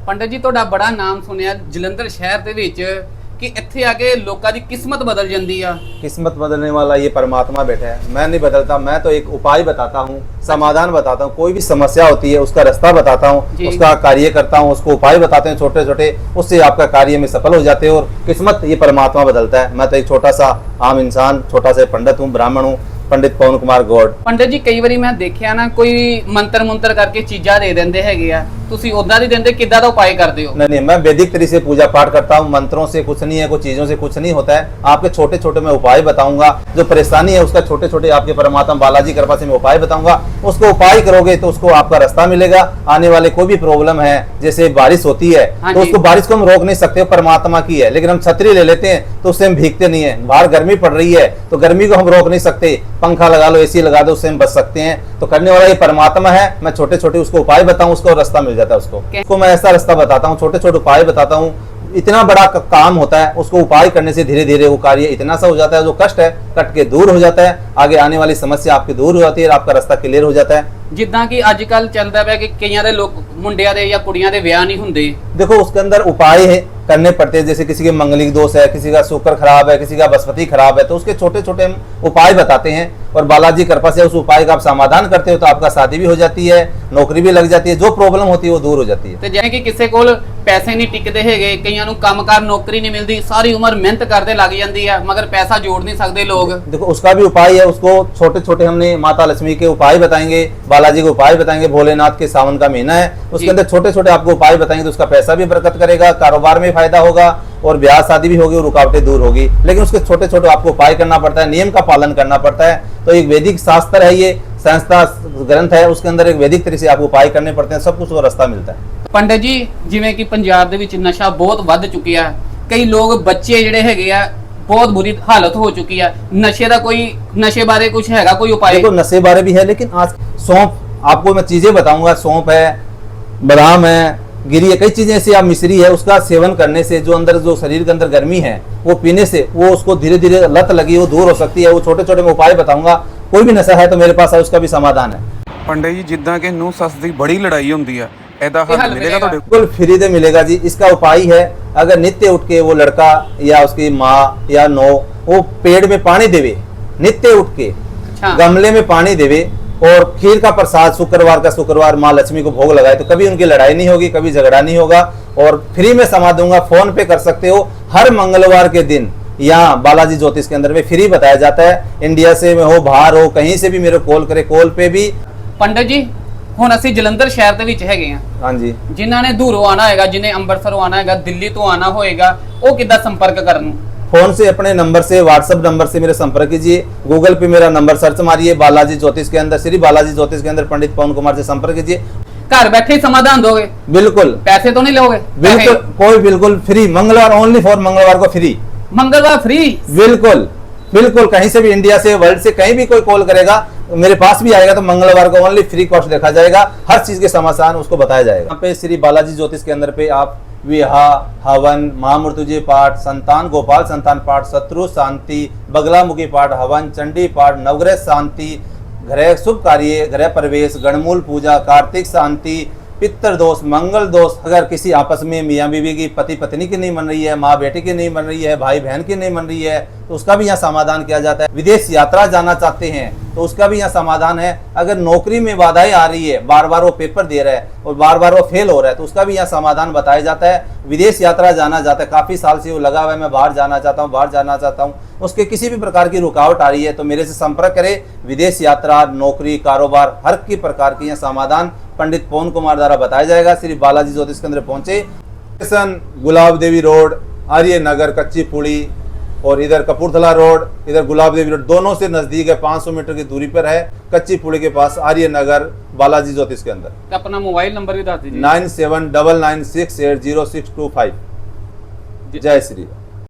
पंडित जी ਤੁਹਾਡਾ बड़ा नाम सुनिया जलंधर शहर ਦੇ ਵਿੱਚ कि ਇੱਥੇ ਆ ਕੇ ਲੋਕਾਂ ਦੀ किस्मत बदल ਜਾਂਦੀ ਆ। किस्मत बदलने वाला ये परमात्मा बैठा है, मैं नहीं बदलता। मैं तो एक उपाय बताता हूँ, समाधान बताता हूँ। कोई भी समस्या होती है उसका रास्ता बताता हूँ, उसका कार्य करता हूँ, उसको उपाय बताते हैं छोटे छोटे, उससे आपका कार्य में सफल हो जाते हैं और किस्मत ये परमात्मा बदलता है। मैं तो एक छोटा सा आम इंसान, छोटा सा पंडित हूँ, ब्राह्मण हूँ, पंडित पवन कुमार गौड़। पंडित जी कई बारी मैं देखिया ना कोई मंत्र मुंत्र करके चीजा दे देंगे हैगे आ, तुसी उदा नहीं देंगे, किदा दा उपाय करते हो? नहीं, मैं वैदिक तरीके से पूजा पाठ करता हूँ। मंत्रों से कुछ नहीं है, कुछ चीजों से कुछ नहीं होता है। आपके छोटे छोटे मैं उपाय बताऊंगा, जो परेशानी है उसका छोटे छोटे आपके परमात्मा बालाजी कृपा से मैं उपाय बताऊंगा। उसको उपाय करोगे तो उसको आपका रास्ता मिलेगा। आने वाले कोई भी प्रॉब्लम है, जैसे बारिश होती है तो उसको बारिश को हम रोक नहीं सकते, परमात्मा की है, लेकिन हम छतरी ले लेते हैं तो उससे हम भीगते नहीं है। बाहर गर्मी पड़ रही है तो गर्मी को हम रोक नहीं सकते, पंखा लगा लो, एसी लगा दो, उससे हम बच सकते हैं। तो करने वाला ये परमात्मा है। मैं छोटे छोटे उसको उपाय बताऊं, उसको रास्ता मिल जाता है। उसको मैं ऐसा रास्ता बताता हूँ, छोटे छोटे उपाय बताता हूँ। इतना बड़ा काम होता है, उसको उपाय करने से धीरे धीरे वो कार्य इतना सा हो जाता है, जो कष्ट है कट के दूर हो जाता है। आगे आने वाली समस्या आपकी दूर हो जाती है, आपका रास्ता क्लियर हो जाता है। जिद्दां कि अजकल चलता है कि कईयां दे लोग मुंडियां दे या कुड़ियां दे ब्याह नहीं हुंदे। देखो उसके अंदर उपाय है करने पड़ते हैं। जैसे किसी के मंगलिक दोष है, किसी का शुक्र खराब है, किसी का बृहस्पति खराब है, तो उसके छोटे छोटे हम उपाय बताते हैं और बालाजी कृपा से उस उपाय का आप समाधान करते हो तो आपका शादी भी हो जाती है, नौकरी भी लग जाती है, जो प्रॉब्लम होती है वो दूर हो जाती है। तो जिवें कि किसी कोल पैसे नहीं टिकते हैगे, कईयां नूं कामकार नौकरी नहीं मिलती, सारी उम्र मेहनत करते लग जाती है मगर पैसा जोड़ नहीं सकते लोग। देखो उसका भी उपाय है, उसको छोटे छोटे हमने माता लक्ष्मी के उपाय बताएंगे, बालाजी के उपाय बताएंगे, भोलेनाथ के सावन का महीना है उसके अंदर छोटे छोटे आपको उपाय बताएंगे तो उसका पैसा भी बरकत करेगा, कारोबार में फायदा होगा और ब्याह शादी भी होगी और रुकावटें दूर होगी। लेकिन उसके छोटे छोटे आपको उपाय करना पड़ता है, नियम का पालन करना पड़ता है। तो एक वैदिक शास्त्र है, ये संस्था ग्रंथ है, उसके अंदर एक वैदिक तरीके से आपको उपाय करने पड़ते हैं, सब कुछ वो रास्ता मिलता है। पंडित जी जिवें कि पंजाब दे विच नशा बहुत वध चुकिया है, कई लोग बच्चे जिहड़े हैगे आ बहुत बुरी हालत हो चुकी है, नशे का कोई नशे बारे कुछ हैगा कोई उपाय? देखो नशे बारे भी है, लेकिन आज सौंफ आपको मैं चीजें बताऊंगा। सौंफ है, बादाम है, गिरी है, कई चीजें ऐसी आप मिश्री है, उसका सेवन करने से जो अंदर जो शरीर के अंदर गर्मी है वो पीने से वो उसको धीरे धीरे लत लगी वो दूर हो सकती है। वो छोटे छोटे मैं उपाय बताऊंगा। कोई भी नशा है तो मेरे पास है, उसका भी समाधान है। पंडित जी जिद्दां कि नूं सस दी बड़ी लड़ाई होंदी है, ऐदा हल मिलेगा तो बिल्कुल फ्री दे मिलेगा जी। इसका उपाय है, अगर नित्य उठ के वो लड़का या उसकी माँ या नो वो पेड़ में पानी देवे, नित्य उठ के गमले में पानी देवे और खीर का प्रसाद शुक्रवार का शुक्रवार माँ लक्ष्मी को भोग लगाए तो कभी उनकी लड़ाई नहीं होगी, कभी झगड़ा नहीं होगा। और फ्री में समा दूंगा, फोन पे कर सकते हो। हर मंगलवार के दिन यहाँ बालाजी ज्योतिष के अंदर में फ्री बताया जाता है। इंडिया से में हो, बाहर हो, कहीं से भी मेरे कॉल करे, कॉल पे भी। पंडित जी ਹੁਣ ਅਸੀਂ ਜਲੰਧਰ ਸ਼ਹਿਰ ਦੇ ਵਿੱਚ ਹੈਗੇ ਆ, ਹਾਂਜੀ, ਜਿਨ੍ਹਾਂ ਨੇ ਦੂਰੋਂ ਆਣਾ ਹੈਗਾ, ਜਿਨੇ ਅੰਮ੍ਰਿਤਸਰੋਂ ਆਣਾ ਹੈਗਾ, ਦਿੱਲੀ ਤੋਂ आना होएगा, वो किद्दां संपर्क करन? फोन से अपने नंबर से, व्हाट्सएप नंबर से मेरे संपर्क कीजिए। गूगल पे मेरा नंबर सर्च मारिए, बालाजी ज्योतिष के अंदर, श्री बालाजी ज्योतिष के अंदर पंडित पवन कुमार से संपर्क कीजिए। घर बैठे ही समाधान दोगे? बिल्कुल। पैसे तो नहीं लोगे? बिल्कुल, कोई बिल्कुल फ्री। मंगलवार ओनली फॉर मंगलवार को फ्री। मंगलवार फ्री? बिल्कुल बिल्कुल। कहीं से भी, इंडिया से, वर्ल्ड से कहीं भी कोई कॉल करेगा मेरे पास भी आएगा तो मंगलवार को ओनली फ्री कॉस्ट देखा जाएगा। हर चीज के समाधान उसको बताया जाएगा। यहाँ पे श्री बालाजी ज्योतिष के अंदर पे आप विवाह, हवन, महामृत्युंजय पाठ, संतान गोपाल संतान पाठ, शत्रु शांति, बगलामुखी पाठ, हवन, चंडी पाठ, नवग्रह शांति, गृह शुभ कार्य, गृह प्रवेश, गणमूल पूजा, कार्तिक शांति, पितृ दोष, मंगल दोष, अगर किसी आपस में मियाँ बीवी की, पति पत्नी की नहीं बन रही है, माँ बेटी की नहीं बन रही है, भाई बहन की नहीं बन रही है, तो उसका भी यहाँ समाधान किया जाता है। विदेश यात्रा जाना चाहते हैं तो उसका भी यहाँ समाधान है। अगर नौकरी में बाधाएं आ रही है, बार बार वो पेपर दे रहा है और बार बार वो फेल हो रहा है, तो उसका भी यहाँ समाधान बताया जाता है। विदेश यात्रा जाना चाहता है, काफी साल से वो लगा हुआ है, मैं बाहर जाना चाहता हूँ, बाहर जाना चाहता हूँ, उसके किसी भी प्रकार की रुकावट आ रही है तो मेरे से संपर्क करें। विदेश यात्रा, नौकरी, कारोबार, हर की प्रकार की यहाँ समाधान पंडित पवन कुमार द्वारा बताया जाएगा। श्री बालाजी ज्योतिष केंद्र पहुंचे, गुलाब देवी रोड, आर्य नगर, कच्ची पुड़ी, और इधर कपूरथला रोड, इधर गुलाब देवी रोड, दोनों से नजदीक है, 500 मीटर की दूरी पर है, कच्ची पुड़ी के पास, आर्य नगर, बालाजी ज्योतिष के अंदर। अपना मोबाइल नंबर भी बता दीजिए। 9799680625। जय श्री राम।